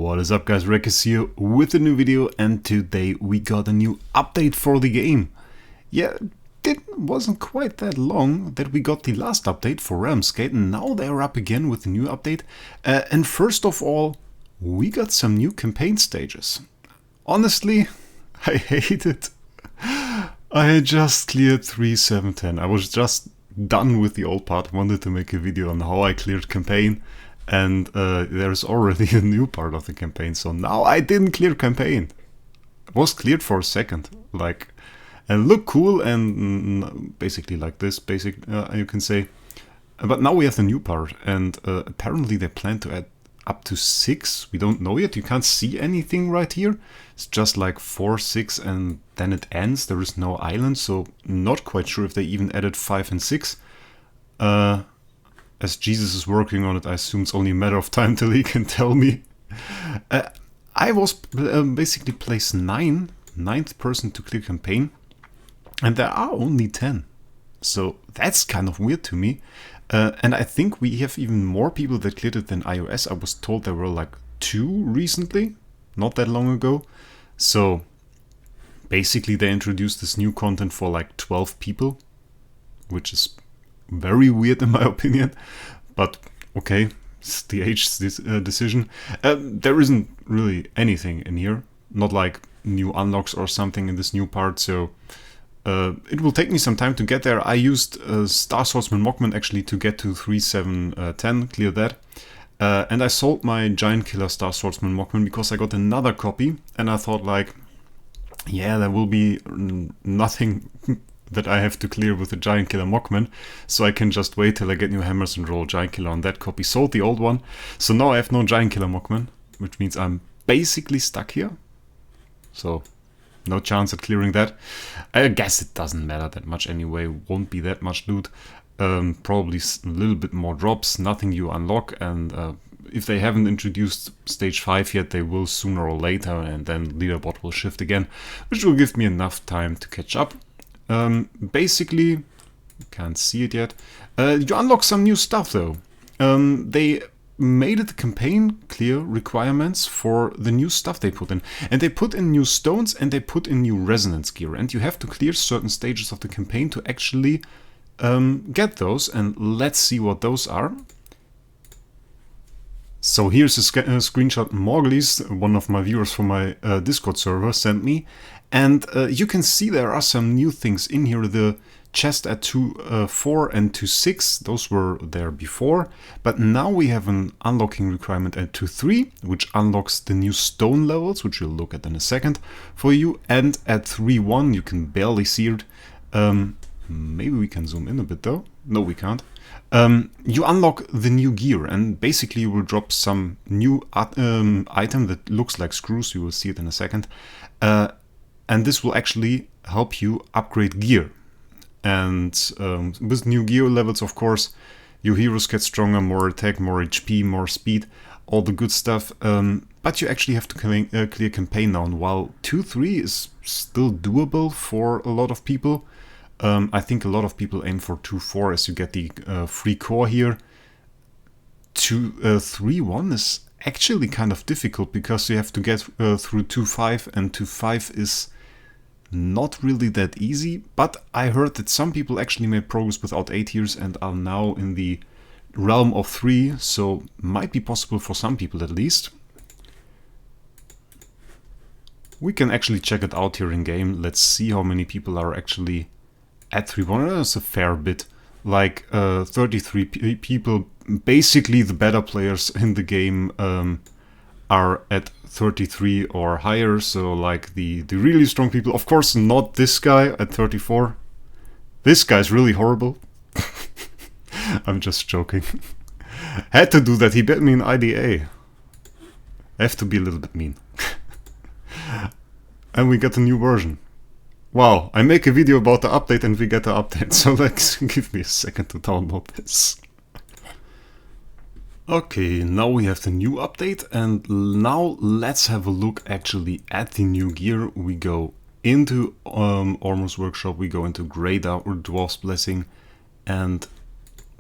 What is up guys, Wraec is here with a new video, and today we got a new update for the game. Yeah, it wasn't quite that long that we got the last update for Realmscape, and now they're up again with a new update. And first of all, we got some new campaign stages. Honestly, I hate it. I had just cleared 3.7.10. I was just done with the old part, wanted to make a video on how I cleared campaign. And there's already a new part of the campaign, so now I didn't clear campaign. It was cleared for a second, like, and look cool and basically like this, you can say. But now we have the new part, and apparently they plan to add up to 6. We don't know yet. You can't see anything right here. It's just like 4, 6, and then it ends. There is no island, so not quite sure if they even added 5 and 6. As Jesus is working on it, I assume it's only a matter of time till he can tell me. I was basically placed 9th person to clear campaign, and there are only 10. So that's kind of weird to me. And I think we have even more people that cleared it than iOS. I was told there were like 2 recently, not that long ago. So basically they introduced this new content for like 12 people, which is very weird in my opinion, but okay, it's the age's decision. There isn't really anything in here, not like new unlocks or something in this new part, so it will take me some time to get there. I used Star Swordsman Mockman actually to get to 3.7.10, clear that, and I sold my Giant Killer Star Swordsman Mockman because I got another copy, and I thought like, yeah, there will be nothing that I have to clear with the Giant Killer Mockman, so I can just wait till I get new hammers and roll Giant Killer on that copy. Sold the old one, so now I have no Giant Killer Mockman, which means I'm basically stuck here. So no chance at clearing that. I guess it doesn't matter that much anyway, won't be that much loot. Probably a little bit more drops, nothing you unlock, and if they haven't introduced stage 5 yet, they will sooner or later, and then leaderboard will shift again, which will give me enough time to catch up. Basically, you can't see it yet. You unlock some new stuff though. They made it campaign clear requirements for the new stuff they put in. And they put in new stones and they put in new resonance gear. And you have to clear certain stages of the campaign to actually get those. And let's see what those are. So here's a screenshot Morglis, one of my viewers from my Discord server, sent me. And you can see there are some new things in here. The chest at 2.4 and 2.6, those were there before. But now we have an unlocking requirement at 2.3, which unlocks the new stone levels, which we'll look at in a second for you. And at 3.1, you can barely see it. Maybe we can zoom in a bit though. No, we can't. You unlock the new gear, and basically you will drop some new item that looks like screws. You will see it in a second. And this will actually help you upgrade gear. And with new gear levels, of course, your heroes get stronger, more attack, more HP, more speed, all the good stuff. But you actually have to clear campaign now. And while 2.3 is still doable for a lot of people, I think a lot of people aim for 2.4 as you get the free core here. 3.1 is actually kind of difficult because you have to get through 2.5, and 2.5 is not really that easy. But I heard that some people actually made progress without 8 years and are now in the realm of 3, so might be possible for some people at least. We can actually check it out here in game. Let's see how many people are actually at 3.1. That's a fair bit, like 33 people. Basically the better players in the game are at 33 or higher, so like the really strong people. Of course not this guy at 34. This guy's really horrible. I'm just joking. Had to do that, he bet me in IDA. I have to be a little bit mean. And we get a new version. Wow, I make a video about the update and we get the update, so let's give me a second to download this. Okay, now we have the new update, and now let's have a look actually at the new gear. We go into Ormus Workshop, we go into Grey Dwarf's Blessing and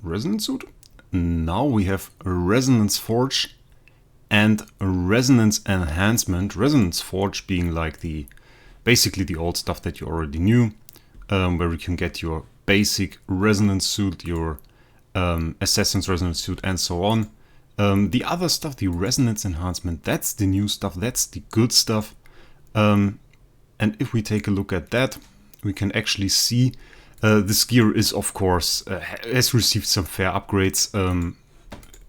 Resonance Suit. Now we have a Resonance Forge and Resonance Enhancement, Resonance Forge being like basically the old stuff that you already knew, where you can get your basic resonance suit, your Assassin's resonance suit, and so on. The other stuff, the Resonance Enhancement, that's the new stuff, that's the good stuff. And if we take a look at that, we can actually see this gear is, of course, has received some fair upgrades.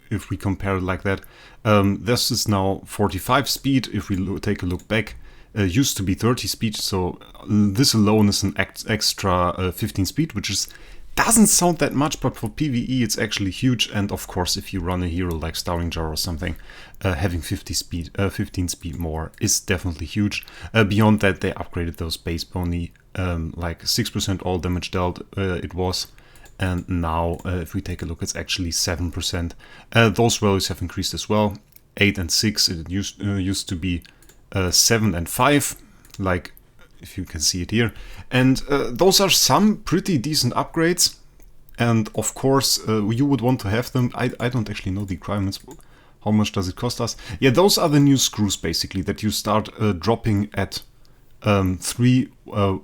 If we compare it like that, this is now 45 speed. If we take a look back, used to be 30 speed, so this alone is an extra 15 speed, which doesn't sound that much, but for PvE it's actually huge. And of course, if you run a hero like Starring Jar or something, having 15 speed more is definitely huge. Beyond that, they upgraded those base pony, like 6% all damage dealt it was. And now, if we take a look, it's actually 7%. Those values have increased as well. 8 and 6, it used to be 7 and 5, like if you can see it here. And those are some pretty decent upgrades. And of course, you would want to have them. I don't actually know the requirements. How much does it cost us? Yeah, those are the new screws, basically, that you start dropping at 3,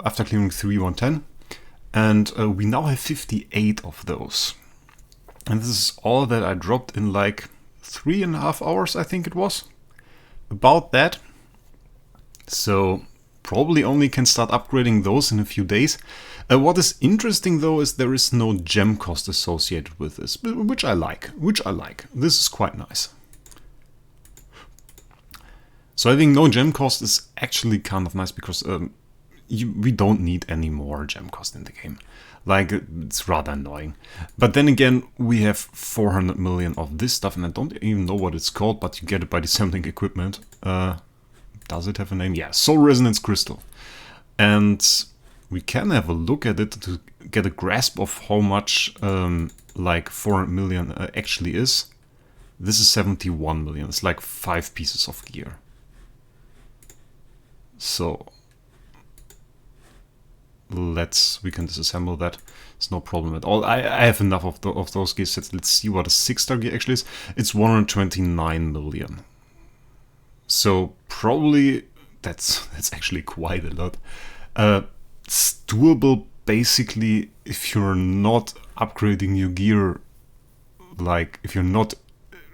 after clearing 3 110. And we now have 58 of those. And this is all that I dropped in like 3.5 hours, I think it was. About that. So probably only can start upgrading those in a few days. What is interesting though is there is no gem cost associated with this, which I like. This is quite nice. So having no gem cost is actually kind of nice because we don't need any more gem cost in the game. Like, it's rather annoying. But then again, we have 400 million of this stuff, and I don't even know what it's called, but you get it by disassembling equipment. Does it have a name? Yeah, Soul Resonance Crystal. And we can have a look at it to get a grasp of how much like 400 million actually is. This is 71 million. It's like 5 pieces of gear. So we can disassemble that. It's no problem at all. I have enough of those gear sets. Let's see what a 6-star gear actually is. It's 129 million. So probably that's actually quite a lot. It's doable basically if you're not upgrading your gear. Like if you're not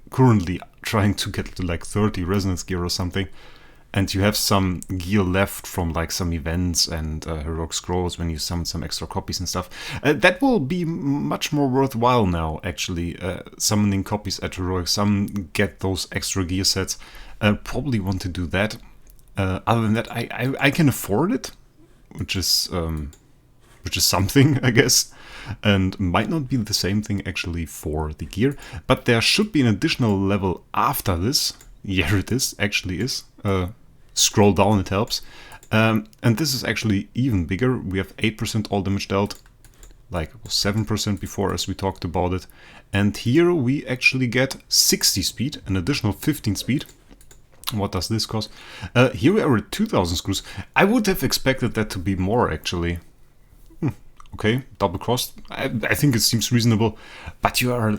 currently trying to get to like 30 resonance gear or something, and you have some gear left from like some events and heroic scrolls when you summon some extra copies and stuff, that will be much more worthwhile now, actually, summoning copies at heroic. Some get those extra gear sets. Probably want to do that. Other than that, I can afford it, which is something, I guess, and might not be the same thing actually for the gear. But there should be an additional level after this. Yeah, it is, actually is. Scroll down, it helps. And this is actually even bigger. We have 8% all damage dealt, like it was 7% before as we talked about it. And here we actually get 60 speed, an additional 15 speed. What does this cost? Here we are at 2000 screws. I would have expected that to be more, actually. Okay, double crossed. I think it seems reasonable. But you are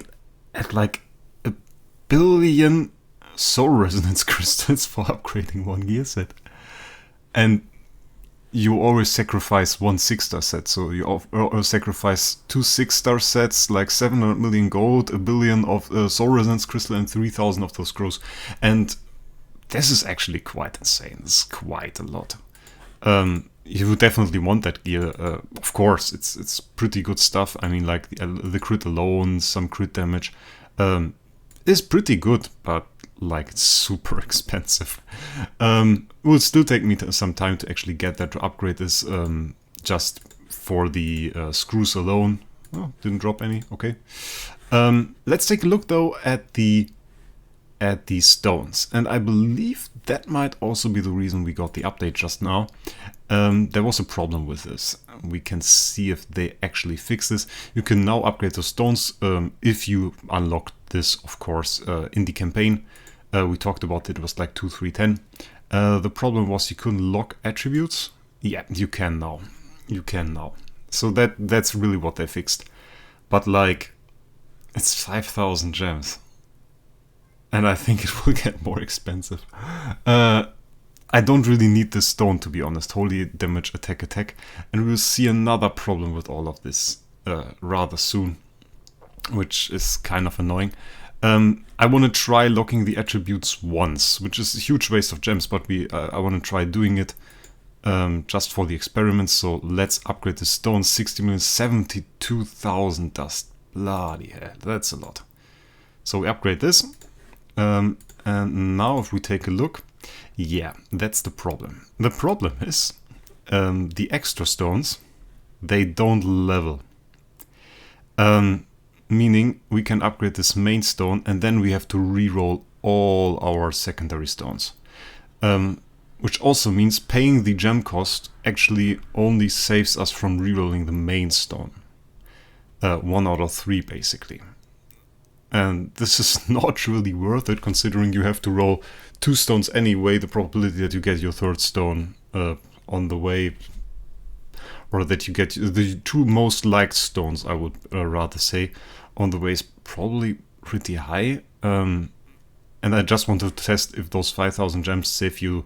at like 1 billion Soul Resonance crystals for upgrading one gear set. And you always sacrifice one 6-star set. So you sacrifice 2 6-star sets, like 700 million gold, 1 billion of Soul Resonance crystal, and 3000 of those scrolls. And this is actually quite insane. This is quite a lot. You would definitely want that gear. Of course, it's pretty good stuff. I mean, like the crit alone, some crit damage, is pretty good, but like it's super expensive. It will still take me some time to actually get that, to upgrade this, just for the screws alone. Oh, didn't drop any. Okay. Let's take a look though at the stones, and I believe that might also be the reason we got the update just now. There was a problem with this. We can see if they actually fix this. You can now upgrade the stones if you unlock this, of course, in the campaign. We talked about it was like 2, 3, 10. The problem was you couldn't lock attributes. Yeah, you can now. You can now. So that's really what they fixed. But like, it's 5,000 gems. and I think it will get more expensive. I don't really need this stone, to be honest. Holy damage, attack, attack. And we'll see another problem with all of this rather soon, which is kind of annoying. I want to try locking the attributes once, which is a huge waste of gems, but I want to try doing it just for the experiment. So let's upgrade the stone. 60 million, 72,000 dust. Bloody hell, that's a lot. So we upgrade this. And now if we take a look, yeah, that's the problem. The problem is the extra stones, they don't level. Meaning we can upgrade this main stone and then we have to reroll all our secondary stones. Which also means paying the gem cost actually only saves us from rerolling the main stone. 1 out of 3 basically. And this is not really worth it, considering you have to roll 2 stones anyway. The probability that you get your 3rd stone on the way, or that you get the 2 most liked stones, I would rather say, on the way is probably pretty high. And I just want to test if those 5,000 gems save you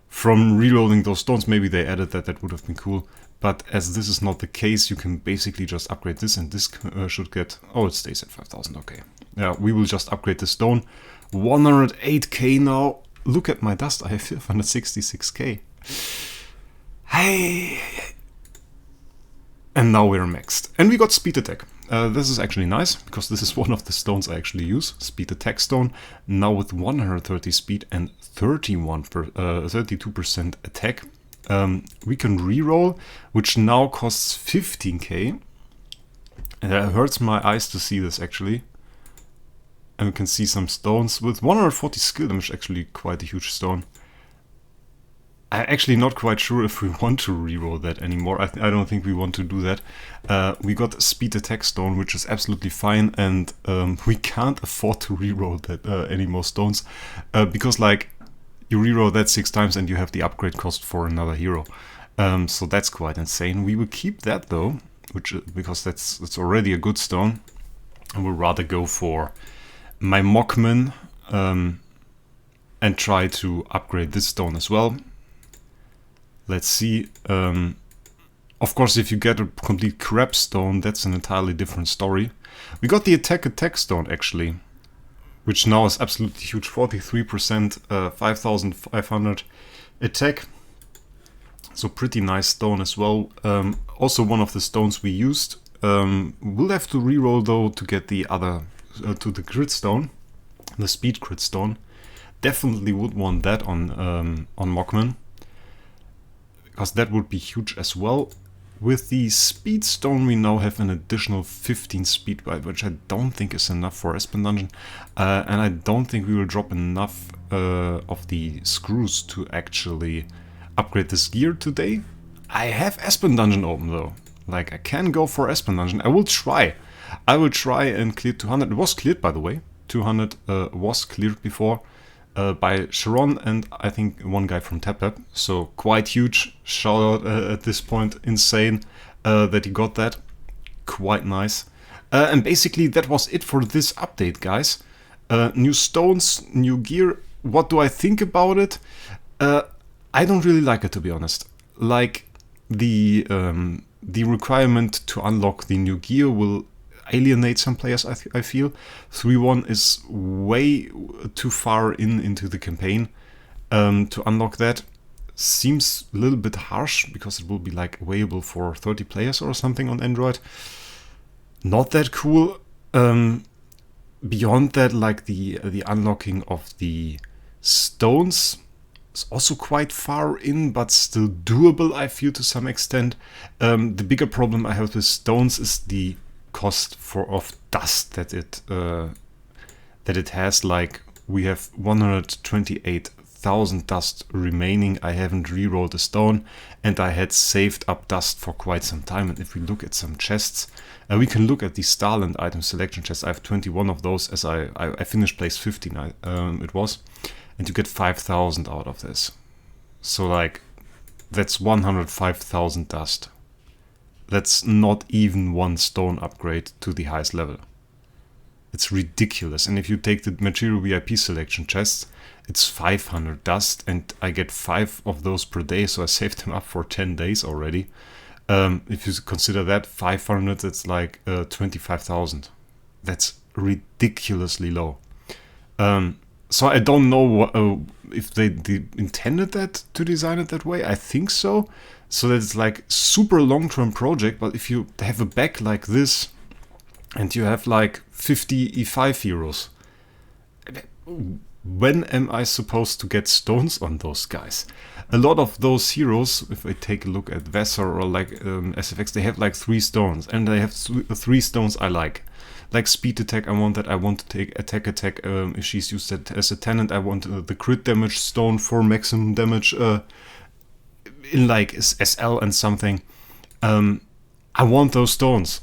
from rerolling those stones. Maybe they added that, that would have been cool. But as this is not the case, you can basically just upgrade this, and this should get... Oh, it stays at 5,000, okay. Yeah, we will just upgrade the stone. 108k now. Look at my dust, I have 566k. Hey! And now we're maxed. And we got speed attack. This is actually nice, because this is one of the stones I actually use. Speed attack stone. Now with 130 speed and 32% attack. We can reroll, which now costs 15k. And it hurts my eyes to see this actually. And we can see some stones with 140 skill damage, actually quite a huge stone. I'm actually not quite sure if we want to reroll that anymore. I don't think we want to do that. We got speed attack stone, which is absolutely fine, and we can't afford to reroll that any more stones, because like you reroll that 6 times and you have the upgrade cost for another hero. So that's quite insane. We will keep that though, because that's already a good stone. I will rather go for my Mockman and try to upgrade this stone as well. Let's see. Of course, if you get a complete crap stone, that's an entirely different story. We got the attack stone actually, which now is absolutely huge. 43%, 5,500 attack. So pretty nice stone as well. Also one of the stones we used. We'll have to reroll though to get the other, to the crit stone, the speed crit stone. Definitely would want that on Mockman, because that would be huge as well. With the speed stone we now have an additional 15 speed, which I don't think is enough for Espen Dungeon. And I don't think we will drop enough of the screws to actually upgrade this gear today. I have Espen Dungeon open though. Like, I can go for Espen Dungeon. I will try. I will try and clear 200. It was cleared, by the way. 200 was cleared before. By Sharon and I think one guy from TapTap. So quite huge. Shout out at this point. Insane that he got that. Quite nice. And basically that was it for this update, guys. New stones, new gear. What do I think about it? I don't really like it, to be honest. Like the requirement to unlock the new gear will alienate some players, I feel. 3-1 is way too far into the campaign to unlock that. Seems a little bit harsh, because it will be like available for 30 players or something on Android. Not that cool. Beyond that, like the unlocking of the stones is also quite far in, but still doable, I feel, to some extent. The bigger problem I have with stones is the cost of dust that it has. Like, we have 128,000 dust remaining. I haven't rerolled a stone, and I had saved up dust for quite some time. And if we look at some chests, we can look at the Starland item selection chests. I have 21 of those, as I finished place 15 it was, and you get 5,000 out of this. So like, that's 105,000 dust. That's not even one stone upgrade to the highest level. It's ridiculous. And if you take the material VIP selection chests, it's 500 dust, and I get 5 of those per day, so I saved them up for 10 days already. If you consider that 500, it's like 25,000. That's ridiculously low. So I don't know if they intended that to design it that way. I think so. So that it's like super long-term project, but if you have a back like this and you have like 50 E5 heroes, when am I supposed to get stones on those guys? A lot of those heroes, if I take a look at Vassar or like SFX, they have like 3 stones, and they have 3 stones I like speed attack. I want that. I want to take attack. If she's used as a tenant, I want the crit damage stone for maximum damage in like SL and something. I want those stones,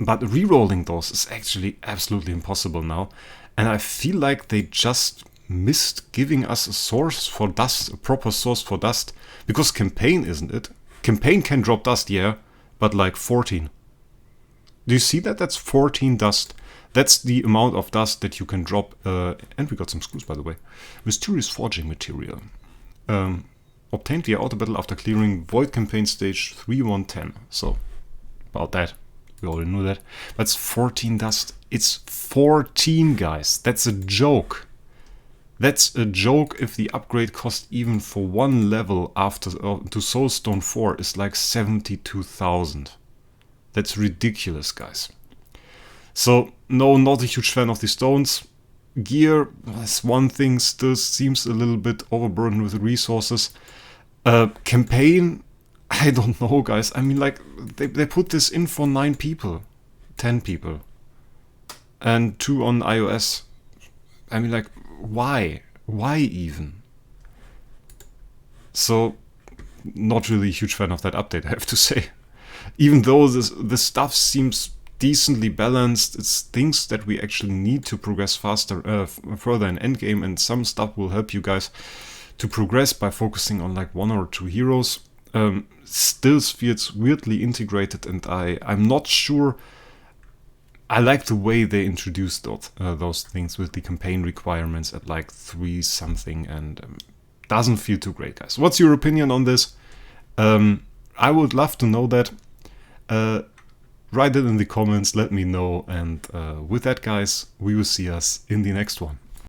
but re-rolling those is actually absolutely impossible now, and I feel like they just missed giving us a source for dust, a proper source for dust, because campaign, isn't it? Campaign can drop dust, yeah, but like 14. Do you see that? That's 14 dust. That's the amount of dust that you can drop. And we got some screws, by the way. Mysterious forging material. Obtained via auto battle after clearing Void Campaign stage 3-1-10. So, about that. We already knew that. That's 14 dust. It's 14, guys. That's a joke. That's a joke if the upgrade cost even for 1 level after to Soulstone 4 is like 72,000. That's ridiculous, guys. So, no, not a huge fan of the stones. Gear, that's one thing, still seems a little bit overburdened with resources. Campaign, I don't know, guys. I mean, like, they put this in for 9 people. 10 people. And 2 on iOS. I mean, like, why? Why even? So, not really a huge fan of that update, I have to say. Even though this stuff seems decently balanced, it's things that we actually need to progress faster, further in endgame, and some stuff will help you guys to progress by focusing on like 1 or 2 heroes. Still feels weirdly integrated, and I'm not sure. I like the way they introduced those things with the campaign requirements at like 3 something, and doesn't feel too great, guys. What's your opinion on this? I would love to know that. Write it in the comments, let me know, and with that, guys, we will see us in the next one.